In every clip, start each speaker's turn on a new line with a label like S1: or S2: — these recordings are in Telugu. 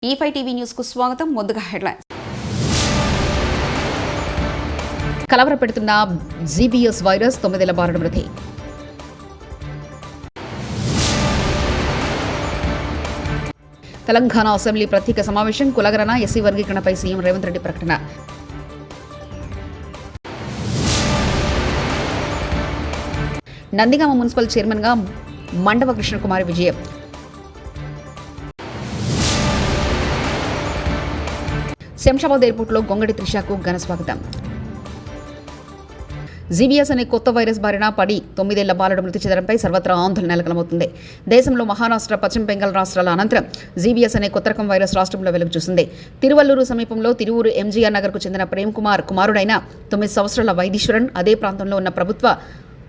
S1: E5 టీవీ న్యూస్ కు స్వాగతం. ముందుగా హెడ్లైన్స్. కలవరపెడుతున్న జీబీఎస్ వైరస్ 9 ఏళ్ల బాలుడు మృతి. తెలంగాణ అసెంబ్లీ ప్రత్యేక సమావేశం. కులగణన ఎస్సీ వర్గీకరణపై సీఎం రేవంత్ రెడ్డి ప్రకటన. నందిగామ మున్సిపల్ చైర్మన్గా మండవ కృష్ణకుమారి విజయం. శంషాబాద్ ఎయిర్పోర్టులో గొంగడి త్రిషకు ఘన స్వాగతం. జీబీఎస్ అనే కొత్త వైరస్ బారిన పడి 9 ఏళ్ల బాలుడు మృతి చెందడంపై సర్వత్రా ఆందోళన నెలకొల్పుతుంది. దేశంలో మహారాష్ట్ర, పశ్చిమ బెంగాల్ రాష్ట్రాల అనంతరం జీబీఎస్ అనే కొత్త రకం వైరస్ రాష్ట్రంలో వెలుగు చూసింది. తిరువల్లూరు సమీపంలో తిరువూరు ఎంజీఆర్ నగర్కు చెందిన ప్రేమ్ కుమార్ కుమారుడైన 9 సంవత్సరాల వైదీశ్వరన్ అదే ప్రాంతంలో ఉన్న ప్రభుత్వ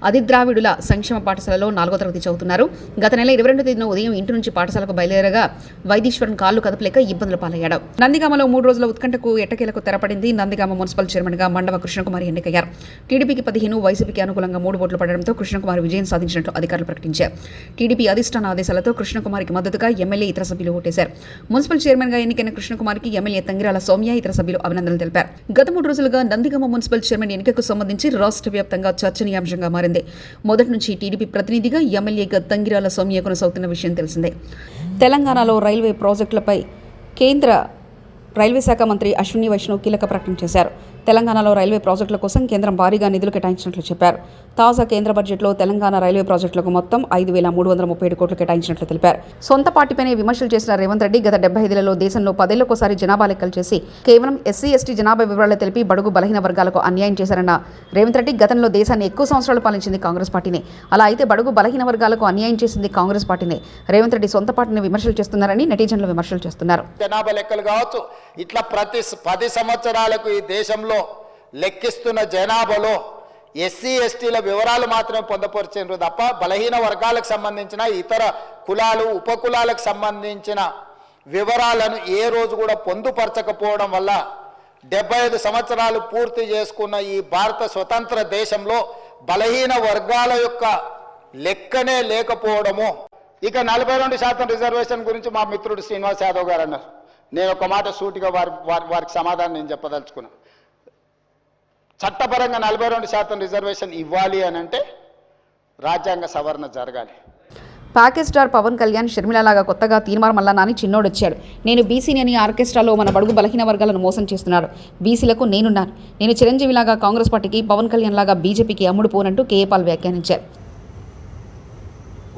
S1: అధిద్రావిడుల సంక్షేమ పాఠశాలలో 4వ తరగతి చదువుతున్నారు. గత నెల 22వ తేదీన ఉదయం ఇంటి నుంచి పాఠశాలకు బయలుదేరగా వైదీశ్వరన్ కాళ్లు కదపలేక ఇబ్బందులు పాలయ్యాడు. నందిగామలో 3 రోజుల ఉత్కంఠకు ఎట్టకేలకు తెరపడింది. నందిగామ మున్సిపల్ చైర్మన్గా మండవ కృష్ణకుమారి ఎన్నికయ్యారు. టీడీపీకి 15, వైసీపీకి అనుకూలంగా 3 ఓట్లు పడడంతో కృష్ణకుమారి విజయం సాధించినట్లు అధికారులు ప్రకటించారు. టీడీపీ అధిష్టాన ఆదేశాలతో కృష్ణకుమారికి మద్దతుగా ఎమ్మెల్యే, ఇతర సభ్యులు ఓటేశారు. మున్సిపల్ చైర్మన్గా ఎన్నికైన కృష్ణకుమారికి ఎమ్మెల్యే తంగిరాల సౌమ్య, ఇతర సభ్యులు అభినందనలు తెలిపారు. గత 3 రోజులుగా నందిగామ మున్సిపల్ చైర్మన్ ఎన్నికకు సంబంధించి రాష్ట్ర వ్యాప్తంగా చర్చనీయాంశంగా మారింది. మొదటి నుంచి టీడీపీ ప్రతినిధిగా ఎమ్మెల్యేగా తంగిరాల సౌమ్య కొనసాగుతున్న విషయం తెలిసిందే. తెలంగాణలో రైల్వే ప్రాజెక్టులపై కేంద్ర రైల్వే శాఖ మంత్రి అశ్విని వైష్ణవ్ కీలక ప్రకటన చేశారు. తెలంగాణలో రైల్వే ప్రాజెక్టుల కోసం కేంద్రం భారీగా నిధులు కేటాయించినట్లు చెప్పారు. తాజా కేంద్ర బడ్జెట్లో తెలంగాణ రైల్వే ప్రాజెక్టులకు మొత్తం 5,337 కోట్లు కేటాయించినట్లు తెలిపారు. సొంత పార్టీపైనే విమర్శలు చేసిన రేవంత్ రెడ్డి గత 75 ఏళ్లలో దేశంలో 10 ఏళ్లకోసారి జనాభా లెక్కలు చేసి కేవలం ఎస్సీ, ఎస్టీ జనాభా వివరాలు తెలిపి బడుగు బలహీన వర్గాలకు అన్యాయం చేశారన్న రేవంత్ రెడ్డి, గతంలో దేశాన్ని ఎక్కువ సంవత్సరాలు పాలించింది కాంగ్రెస్ పార్టీనే, అలా అయితే బడుగు బలహీన వర్గాలకు అన్యాయం చేసింది కాంగ్రెస్ పార్టీనే. రేవంత్ రెడ్డి సొంత పార్టీని విమర్శలు చేస్తున్నారని నెటిజన్లు విమర్శలు చేస్తున్నారు.
S2: జనాభా లెక్కలు కావచ్చు, ఇట్లా ప్రతి 10 సంవత్సరాలకు ఈ దేశంలో లెక్కిస్తున్న జనాభాలో ఎస్సీ, ఎస్టీల వివరాలు మాత్రమే పొందపరిచారు తప్ప బలహీన వర్గాలకు సంబంధించిన ఇతర కులాలు, ఉపకులాలకు సంబంధించిన వివరాలను ఏ రోజు కూడా పొందుపరచకపోవడం వల్ల 75 సంవత్సరాలు పూర్తి చేసుకున్న ఈ భారత స్వతంత్ర దేశంలో బలహీన వర్గాల యొక్క లెక్కనే లేకపోవడము. ఇక 42% రిజర్వేషన్ గురించి మా మిత్రుడు శ్రీనివాస్ యాదవ్ గారు అన్నారు. నేను ఒక మాట సూటిగా వారికి సమాధానం నేను చెప్పదలుచుకున్నాను. చట్టపరంగా 42% రిజర్వేషన్ ఇవ్వాలి అని అంటే రాజ్యాంగ సవరణ జరగాలి.
S1: ప్యాకేజ్ స్టార్ పవన్ కళ్యాణ్ షర్మిలలాగా కొత్తగా తీర్మార్ మల్లనాని చిన్నోడొచ్చాడు. నేను బీసీని అని ఆర్కెస్ట్రాలో మన బడుగు బలహీన వర్గాలను మోసం చేస్తున్నాడు. బీసీలకు నేనున్నాను. నేను చిరంజీవిలాగా కాంగ్రెస్ పార్టీకి, పవన్ కళ్యాణ్ లాగా బీజేపీకి అమ్ముడు పోనంటూ కేఏ పాల్ వ్యాఖ్యానించారు.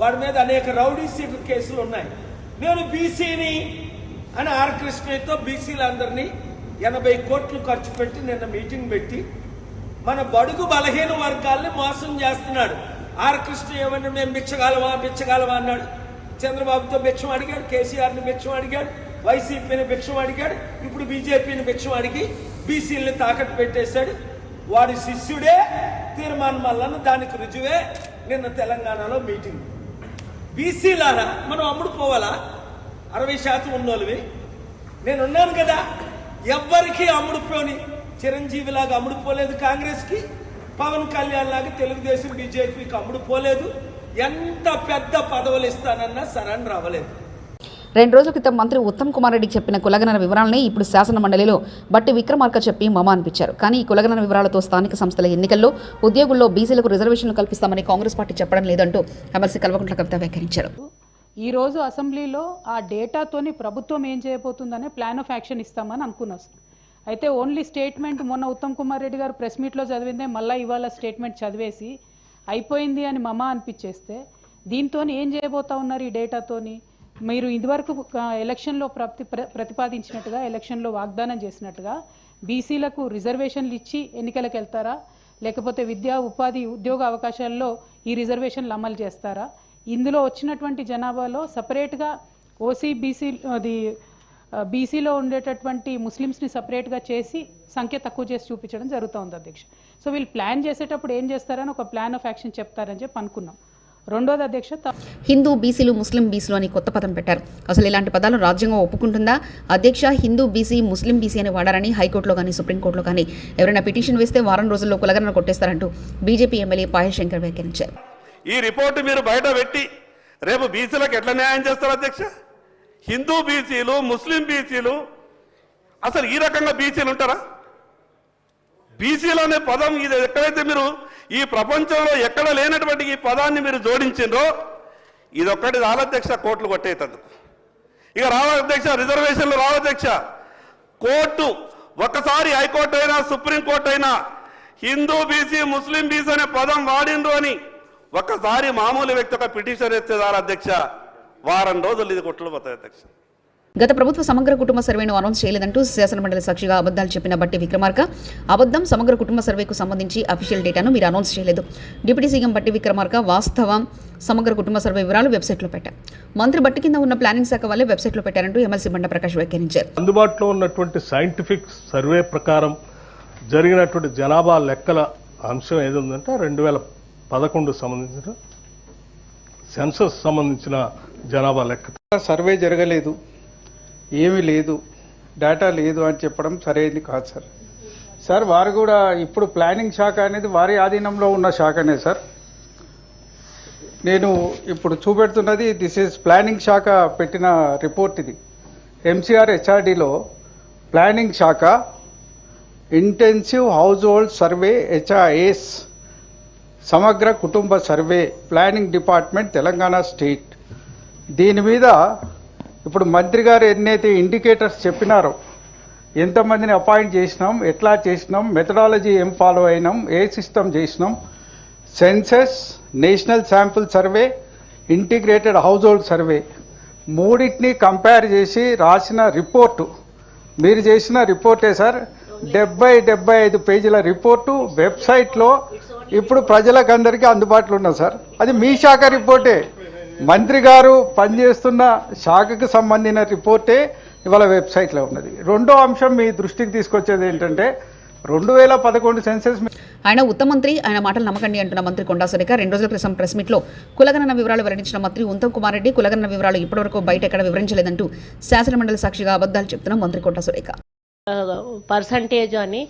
S3: వాడి మీద అనేక రౌడీ సీటర్ కేసులు ఉన్నాయి. నేను బీసీని అని ఆర్ కృష్ణతో బీసీలందరినీ 80 కోట్లు ఖర్చు పెట్టి నిన్న మీటింగ్ పెట్టి మన బడుగు బలహీన వర్గాల్ని మోసం చేస్తున్నాడు. ఆర్ కృష్ణ ఏమన్నా మేము బిచ్చగాలవా అన్నాడు. చంద్రబాబుతో భిక్షం అడిగాడు, కేసీఆర్ని భిక్షం అడిగాడు, వైసీపీని భిక్షం అడిగాడు, ఇప్పుడు బీజేపీని భిక్షం అడిగి బీసీలని తాకట్టు పెట్టేశాడు. వాడి శిష్యుడే తీర్మానం మల్లన్న, దానికి రుజువే నిన్న తెలంగాణలో మీటింగ్. బీసీలారా మనం అమ్ముడు పోవాలా? 60% ఉన్నోళ్ళవి నేనున్నాను కదా. ఎవ్వరికి అమ్ముడుపోని చిరంజీవిలాగా అమ్ముడుపోలేదు కాంగ్రెస్కి, పవన్ కళ్యాణ్ లాగా తెలుగుదేశం బీజేపీకి అమ్ముడుపోలేదు. ఎంత పెద్ద పదవులు ఇస్తానన్నా సరెండర్ అవ్వలేదు.
S1: 2 రోజుల క్రితం మంత్రి ఉత్తమ్ కుమార్ రెడ్డి చెప్పిన కులగణన వివరాలని ఇప్పుడు శాసన మండలిలో బట్టి విక్రమార్క చెప్పి మమ అనిపించారు. కానీ ఈ కులగణన వివరాలతో స్థానిక సంస్థల ఎన్నికల్లో ఉద్యోగుల్లో బీసీలకు రిజర్వేషన్లు కల్పిస్తామని కాంగ్రెస్ పార్టీ చెప్పడం లేదంటూ ఎమ్మెల్సీ కల్వకుంట్ల కవిత వ్యాఖ్యానించారు.
S4: ఈరోజు అసెంబ్లీలో ఆ డేటాతోని ప్రభుత్వం ఏం చేయబోతుందనే ప్లాన్ ఆఫ్ యాక్షన్ ఇస్తామని అనుకున్నాం. అయితే ఓన్లీ స్టేట్మెంట్ మొన్న ఉత్తమ్ కుమార్ రెడ్డి గారు ప్రెస్ మీట్లో చదివిందే మళ్ళీ ఇవాళ స్టేట్మెంట్ చదివేసి అయిపోయింది అని మమ అనిపించేస్తే దీంతో ఏం చేయబోతా ఉన్నారు? ఈ డేటాతోని మీరు ఇదివరకు ఎలక్షన్లో ప్రతిపాదించినట్టుగా, ఎలక్షన్లో వాగ్దానం చేసినట్టుగా బీసీలకు రిజర్వేషన్లు ఇచ్చి ఎన్నికలకు వెళ్తారా, లేకపోతే విద్యా, ఉపాధి, ఉద్యోగ అవకాశాల్లో ఈ రిజర్వేషన్లు అమలు చేస్తారా? ఇందులో వచ్చినటువంటి జనాభాలో సపరేట్గా ఓసీ, బీసీ, అది బీసీలో ఉండేటటువంటి ముస్లిమ్స్ని సపరేట్గా చేసి సంఖ్య తక్కువ చేసి చూపించడం జరుగుతుంది అధ్యక్ష. సో వీళ్ళు ప్లాన్ చేసేటప్పుడు ఏం చేస్తారని ఒక ప్లాన్ ఆఫ్ యాక్షన్ చెప్తారని చెప్పి అనుకున్నాం. రెండోది అధ్యక్ష,
S1: హిందూ బీసీలు, ముస్లిం బీసీలు అని కొత్త పదం పెట్టారు. అసలు ఇలాంటి పదాలు రాజ్యాంగం ఒప్పుకుంటుందా? అధ్యక్ష, హిందూ బీసీ, ముస్లిం బీసీ అని వాడారని హైకోర్టులో కానీ సుప్రీంకోర్టులో కానీ ఎవరైనా పిటిషన్ వేస్తే వారం రోజుల్లో కులగణన కొట్టేస్తారంటూ బీజేపీ ఎమ్మెల్యే పాయల్ శంకర్ వ్యాఖ్యానించారు.
S5: ఈ రిపోర్టు మీరు బయట పెట్టి రేపు బీసీలకు ఎట్లా న్యాయం చేస్తారు అధ్యక్ష? హిందూ బీసీలు, ముస్లిం బీసీలు, అసలు ఈ రకంగా బీసీలు ఉంటారా? బీసీలు అనే పదం ఇది ఎక్కడైతే మీరు ఈ ప్రపంచంలో ఎక్కడ లేనటువంటి ఈ పదాన్ని మీరు జోడించిండ్రో ఇదొక్కటి రావాధ్యక్ష కోర్టులు కొట్టేటందుకు. ఇక రావాధ్యక్ష రిజర్వేషన్లు రావాధ్యక్ష కోర్టు ఒకసారి హైకోర్టు అయినా సుప్రీంకోర్టు అయినా హిందూ బీసీ, ముస్లిం బీసీ అనే పదం వాడిండ్రు అని ఒక్కసారి మామూలు వ్యక్తి ఒక పిటిషన్ ఎత్తే అధ్యక్ష వారం రోజులు ఇది కొట్లు పోతాయి అధ్యక్ష.
S1: గత ప్రభుత్వ సమగ్ర కుటుంబ సర్వేను అనౌన్స్ చేయలేదంటూ శాసనమండలి సాక్షిగా అబద్దాలు చెప్పిన బట్టి విక్రమార్క, అబద్దం, సమగ్ర కుటుంబ సర్వేకు సంబంధించి అఫీషియల్ డేటాను మీరు అనౌన్స్ చేయలేదు. డిప్యూటీ సీఎం బట్టి విక్రమార్క వాస్తవం సమగ్ర కుటుంబ సర్వే వివరాలు వెబ్సైట్లో పెట్టారు. మంత్రి బట్టి కింద ఉన్న ప్లానింగ్ శాఖ వల్లే వెబ్సైట్లో పెట్టారంటూ ఎమ్మెల్సీ బండ ప్రకాష్ వ్యాఖ్యానించారు.
S6: అందుబాటులో ఉన్నటువంటి సైంటిఫిక్ సర్వే ప్రకారం జరిగినటువంటి జనాభా లెక్కల అంశం ఏదుందంటే 2011 సంబంధించిన సెన్సస్ సంబంధించిన జనాభా లెక్క
S7: సర్వే జరగలేదు, ఏమీ లేదు, డేటా లేదు అని చెప్పడం సరైనది కాదు సార్. సార్ వారు కూడా ఇప్పుడు ప్లానింగ్ శాఖ అనేది వారి ఆధీనంలో ఉన్న శాఖనే సార్. నేను ఇప్పుడు చూపెడుతున్నది దిస్ ఈజ్ ప్లానింగ్ శాఖ పెట్టిన రిపోర్ట్. ఇది ఎంసీఆర్ హెచ్ఆర్డీలో ప్లానింగ్ శాఖ intensive house hold survey HIS సమగ్ర కుటుంబ survey planning department Telangana state. దీని మీద ఇప్పుడు మంత్రి గారు ఎన్నైతే ఇండికేటర్స్ చెప్పినారో, ఎంతమందిని అపాయింట్ చేసినాం, ఎట్లా చేసినాం, మెథడాలజీ ఏం ఫాలో అయినాం, ఏ సిస్టమ్ చేసినాం, census, national sample survey, integrated house hold survey మూడింటిని కంపేర్ చేసి రాసిన రిపోర్టు మీరు చేసిన రిపోర్టే సార్. 75 పేజీల రిపోర్టు వెబ్సైట్లో ఇప్పుడు ప్రజలకందరికీ అందుబాటులో ఉన్నది సార్. అది మీ శాఖ రిపోర్టే, మంత్రి గారు పనిచేస్తున్న శాఖకు సంబంధించిన రిపోర్టే ఇవాళ వెబ్సైట్లో ఉన్నది. రెండో అంశం మీ దృష్టికి తీసుకొచ్చేది ఏంటంటే 2011 సెన్సెస్.
S1: ఆయన ఉత్తమ మంత్రి, ఆయన మాటలు నమ్మకండి అంటున్న మంత్రి కొండా సురేఖ 2 రోజుల క్రితం ప్రెస్ మీట్లో కులగణన వివరాలు వెల్లడించిన మంత్రి ఉత్తమ్ కుమార్ రెడ్డి కులగణన వివరాలు ఇప్పటివరకు బయట ఎక్కడ వివరించలేదంటూ శాసనమండలి సాక్షిగా అబద్దాలు చెప్తున్న మంత్రి కొండా సురేఖ.
S8: పర్సంటేజ్ అని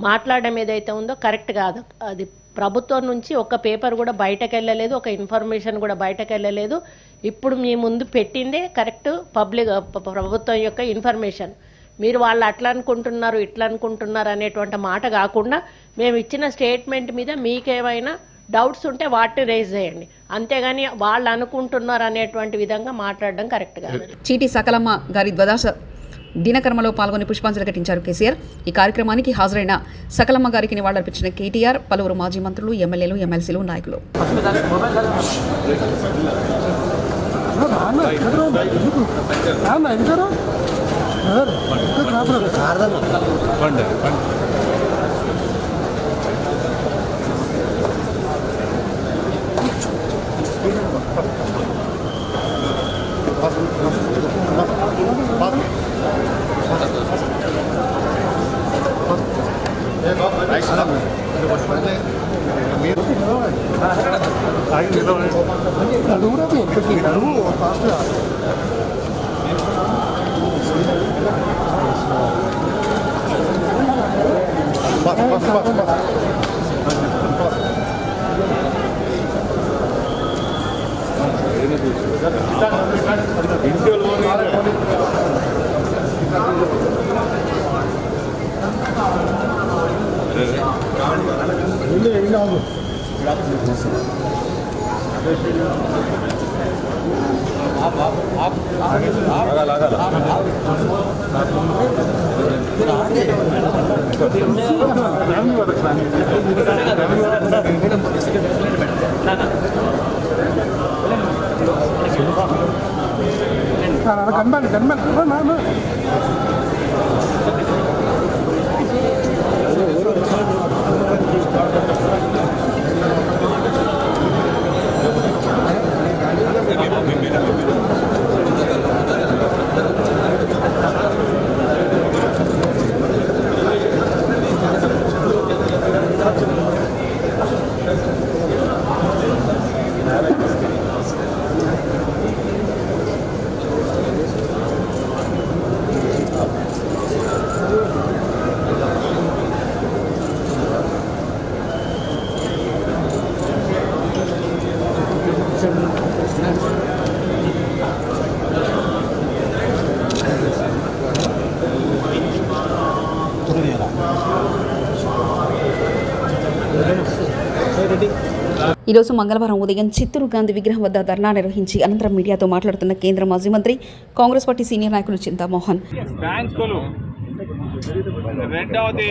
S8: మాట్లాడడం ఏదైతే ఉందో కరెక్ట్ కాదు. అది ప్రభుత్వం నుంచి ఒక పేపర్ కూడా బయటకు వెళ్ళలేదు, ఒక ఇన్ఫర్మేషన్ కూడా బయటకు వెళ్ళలేదు. ఇప్పుడు మీ ముందు పెట్టిందే కరెక్ట్ పబ్లిక్ ప్రభుత్వం యొక్క ఇన్ఫర్మేషన్. మీరు వాళ్ళు అట్లా అనుకుంటున్నారు, ఇట్లా అనుకుంటున్నారు అనేటువంటి మాట కాకుండా మేము ఇచ్చిన స్టేట్మెంట్ మీద మీకేమైనా డౌట్స్ ఉంటే వాటిని రేజ్ చేయండి, అంతేగాని వాళ్ళు అనుకుంటున్నారు అనేటువంటి విధంగా మాట్లాడడం కరెక్ట్ కాదు.
S1: చీటి సకలమ్మ గారి ద్వాదశ దినకర్మలో పాల్గొని పుష్పాంజలి ఘటించారు కేసీఆర్. ఈ కార్యక్రమానికి హాజరైన సకలమ్మ గారికి నివాళులర్పించిన కేటీఆర్, పలువురు మాజీ మంత్రులు, ఎమ్మెల్యేలు, ఎమ్మెల్సీలు, నాయకులు. ఈరోజు మంగళవారం ఉదయం చిత్తూరు గాంధీ విగ్రహం వద్ద ధర్నా నిర్వహించి అనంతరం మీడియాతో మాట్లాడుతున్న కేంద్ర మాజీ మంత్రి కాంగ్రెస్ పార్టీ సీనియర్ నాయకులు చింతామోహన్.
S9: బ్యాంకులు, రెండవది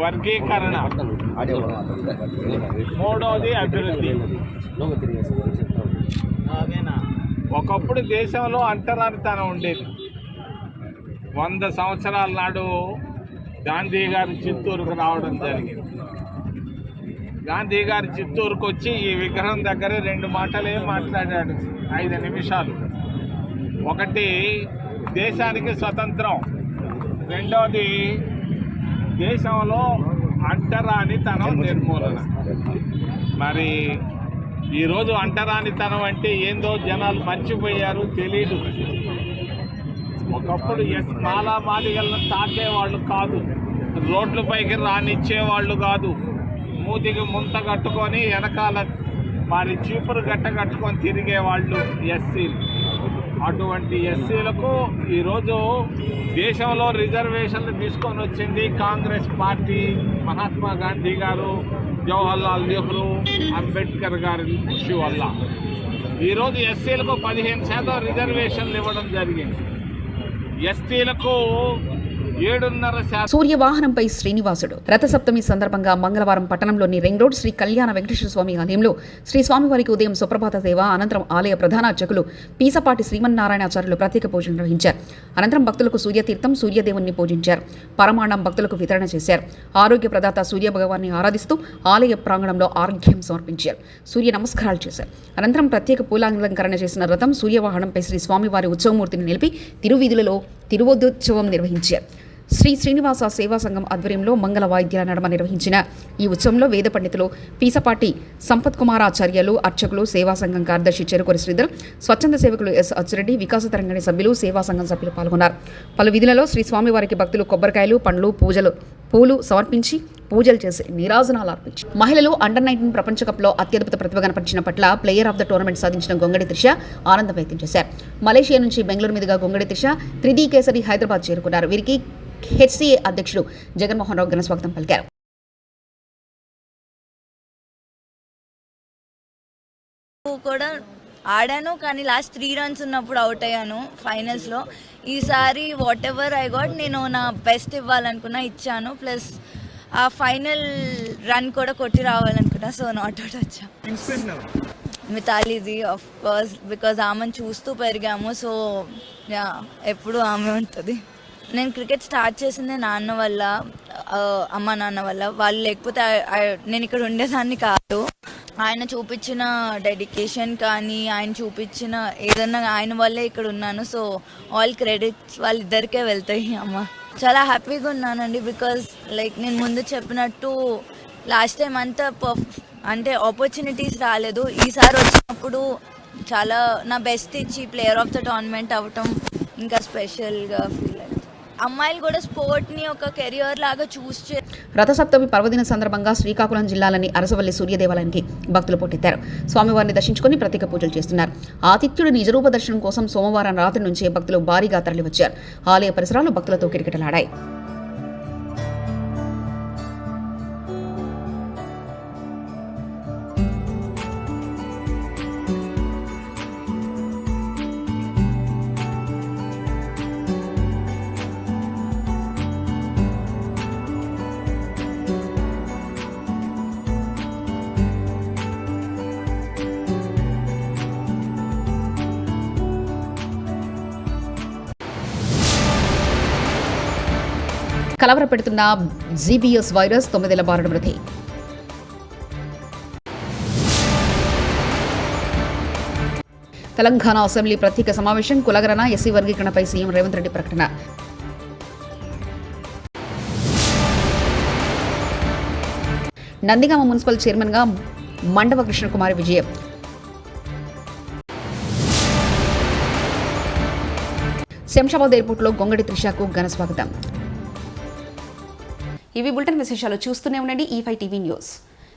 S9: వర్గీకరణ, మూడవది అభివృద్ధి. ఒకప్పుడు దేశంలో అంటరానితనం ఉండేది. 100 సంవత్సరాల నాడు గాంధీ గారు చిత్తూరుకు రావడం జరిగింది. గాంధీ గారు చిత్తూరుకు వచ్చి ఈ విగ్రహం దగ్గర 2 మాటలే మాట్లాడాడు, 5 నిమిషాలు. ఒకటి దేశానికి స్వతంత్రం, రెండవది దేశంలో అంటరానితనం నిర్మూలన. మరి ఈరోజు అంటరానితనం అంటే ఏందో జనాలు మర్చిపోయారు, తెలీదు. ఒకప్పుడు మాలామాదిగలను తాకేవాళ్ళు కాదు, రోడ్లపైకి రానిచ్చేవాళ్ళు కాదు, మూతికి ముంత కట్టుకొని వెనకాల మరి చీపురు గట్ట కట్టుకొని తిరిగేవాళ్ళు ఎస్సీలు. అటువంటి ఎస్సీలకు ఈరోజు దేశంలో రిజర్వేషన్లు తీసుకొని వచ్చింది కాంగ్రెస్ పార్టీ, మహాత్మా గాంధీ గారు, జవహర్లాల్ నెహ్రూ, అంబేద్కర్ గారి కృషి వల్ల. ఈరోజు ఎస్సీలకు 15% రిజర్వేషన్లు ఇవ్వడం జరిగింది. ఎస్టీలకు 7.5%.
S1: సూర్యవాహనంపై శ్రీనివాసుడు రథసప్తమి సందర్భంగా మంగళవారం పట్టణంలోని రింగ్ రోడ్ శ్రీ కళ్యాణ వెంకటేశ్వర స్వామి ఆలయంలో శ్రీ స్వామివారికి ఉదయం సుప్రభాత సేవ, అనంతరం ఆలయ ప్రధాన అర్చకులు పీసపాటి శ్రీమన్నారాయణాచార్యులు ప్రత్యేక పూజలు నిర్వహించారు. అనంతరం భక్తులకు సూర్యతీర్థం, సూర్యదేవుణ్ణి పూజించారు. పరమాణం భక్తులకు వితరణ చేశారు. ఆరోగ్య ప్రదాత సూర్య భగవాన్ని ఆరాధిస్తూ ఆలయ ప్రాంగణంలో ఆర్ఘ్యం సమర్పించారు. సూర్య నమస్కారాలు చేశారు. అనంతరం ప్రత్యేక పూలాలంకరణ చేసిన రథం సూర్యవాహనంపై శ్రీ స్వామివారి ఉత్సవమూర్తిని నిలిపి తిరువీధులలో తిరువోద్యోత్సవం నిర్వహించారు. శ్రీ శ్రీనివాస సేవా సంఘం ఆధ్వర్యంలో మంగళ వాయిద్యాల నడమ నిర్వహించిన ఈ ఉత్సవంలో వేద పండితులు పీసపాటి సంపత్ కుమారాచార్యులు, అర్చకులు, సేవా సంఘం కార్యదర్శి చెరుకూరి శ్రీధర్, స్వచ్ఛంద సేవకులు ఎస్ అచ్చిరెడ్డి, వికాస తరంగిణి సభ్యులు, సేవా సంఘం సభ్యులు పాల్గొన్నారు. పలు విధులలో శ్రీ స్వామివారికి భక్తులు కొబ్బరికాయలు, పండ్లు, పూలు సమర్పించి పూజలు చేసి నీరాజనాలు అర్పించారు. మహిళలు అండర్-19 ప్రపంచ కప్లో అత్యద్భుత ప్రతిభ కనపరిచిన పట్ల ప్లేయర్ ఆఫ్ ద టోర్నమెంట్ సాధించిన గొంగడి త్రిష ఆనందం వ్యక్తం చేశారు. మలేషియా నుంచి బెంగళూరు మీదుగా గొంగడి త్రిష 3D కేసరి హైదరాబాద్ చేరుకున్నారు. వీరికి హెచ్సిఏ అధ్యక్షుడు జగన్మోహన్ రావు ఘన స్వాగతం పలికారు.
S10: కూడా ఆడాను, కానీ లాస్ట్ 3 runs ఉన్నప్పుడు అవుట్ అయ్యాను ఫైనల్స్లో. ఈసారి వాట్ ఎవర్ ఐ గాట్, నేను నా బెస్ట్ ఇవ్వాలనుకున్నా, ఇచ్చాను. ప్లస్ ఆ ఫైనల్ రన్ కూడా కొట్టి రావాలనుకున్నా, సో నాట్ అవుట్ వచ్చా. మితాలీది ఆఫ్ కోర్స్, బికాజ్ ఆమెను చూస్తూ పెరిగాము, సో యా ఎప్పుడు ఆమె ఉంటుంది. నేను క్రికెట్ స్టార్ట్ చేసిందే నాన్న వల్ల, అమ్మ నాన్న వల్ల. వాళ్ళు లేకపోతే నేను ఇక్కడ ఉండేదాన్ని కాదు. ఆయన చూపించిన డెడికేషన్ కానీ, ఆయన చూపించిన ఏదన్నా ఆయన వల్లే ఇక్కడ ఉన్నాను. సో ఆల్ క్రెడిట్స్ వాళ్ళిద్దరికే వెళ్తాయి. అమ్మ చాలా హ్యాపీగా ఉన్నానండి, బికాజ్ లైక్ నేను ముందు చెప్పినట్టు లాస్ట్ టైం అంతా అంటే ఆపర్చునిటీస్ రాలేదు. ఈసారి వచ్చినప్పుడు చాలా నా బెస్ట్ ఇచ్చి ప్లేయర్ ఆఫ్ ద టోర్నమెంట్ అవ్వటం ఇంకా స్పెషల్గా ఫీల్ అయింది. అమ్మాయిలు కూడా స్పోర్ట్ని ఒక కెరియర్ లాగా చూస్
S1: రథసప్తమి పర్వదిన సందర్భంగా శ్రీకాకుళం జిల్లాలోని అరసవల్లి సూర్యదేవాలయానికి భక్తులు పోటెత్తారు. స్వామివారిని దర్శించుకుని ప్రత్యేక పూజలు చేస్తున్నారు. ఆతిథ్యుడి నిజరూప దర్శనం కోసం సోమవారం రాత్రి నుంచే భక్తులు భారీగా తరలివచ్చారు. ఆలయ పరిసరాలు భక్తులతో కిటకిటలాడాయి. కలవరపెడుతున్న జీబీఎస్ వైరస్ 9 ఏళ్ల బాలుడు మృతి. తెలంగాణ అసెంబ్లీ ప్రత్యేక సమావేశం, కులగణన, ఎస్సీ వర్గీకరణపై సీఎం రేవంత్ రెడ్డి ప్రకటన. నందిగామ మున్సిపల్ చైర్మన్గా మండవ కృష్ణకుమారి విజయం. శంషాబాద్ ఎయిర్పోర్టులో గొంగడి త్రిషకు ఘన స్వాగతం. ఇవి బులెటిన్ విశేషాలు. చూస్తూనే ఉండండి E5 టీవీ న్యూస్.